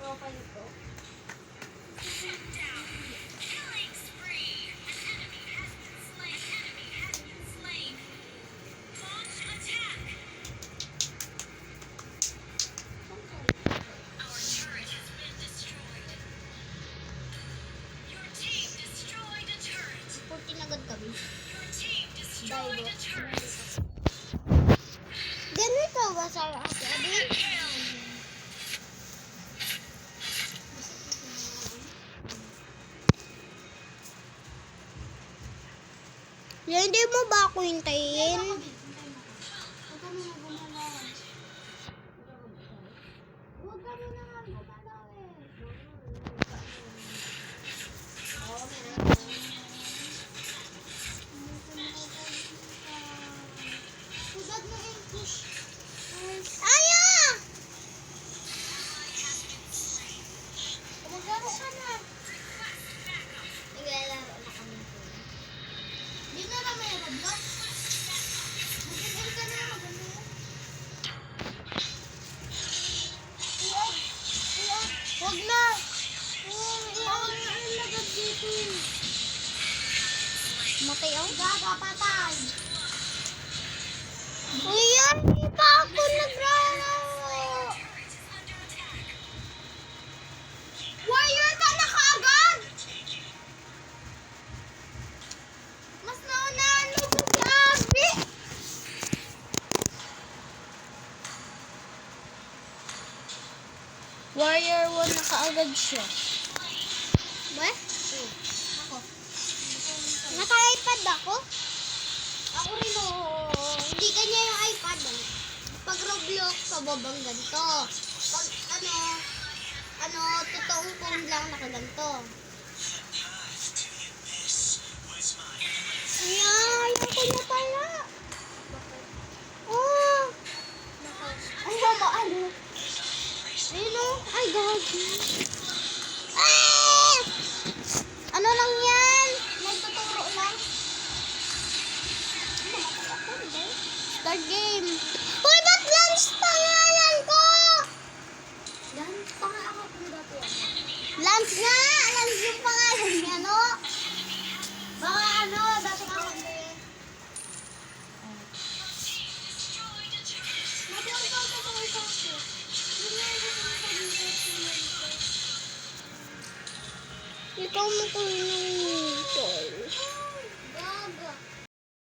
profile ko. Agad kami. Ganito ba sa atin? Hindi mo ba ako hintayin? Huwag ka muna nga gumalaw eh. Aya! Maglaro ka na. Naglalaro na kami po. Di na na may Roblox. Magiging ka na. Maganda yan. Huwag na. Huwag na ang lagad dito. Matay ako. Gagapatay. Ayan, hindi pa ako naglaro. Warrior ka na kaagad! Mas naunahan mo ko si Abby! Warrior 1 na kaagad siya. Ba? Ako. Naka-iPad ako? Ako rin oo. Hindi kanya yung iPad. Pag Roblox, pababang ganito. Pag totoong phone lang nakaganto. Ayaw ko na pala. Oh. Ayaw mo ano. Ayun o. Ay, gagi. Ah! Ano lang yan? Nagtuturo lang. Start game. Uy, ba't lunch pangalan ko? Lunch pangalan ko dati. Lunch nga! Lunch yung pangalan niya, no? Baka dati ka ako din. Ikaw mo ko yung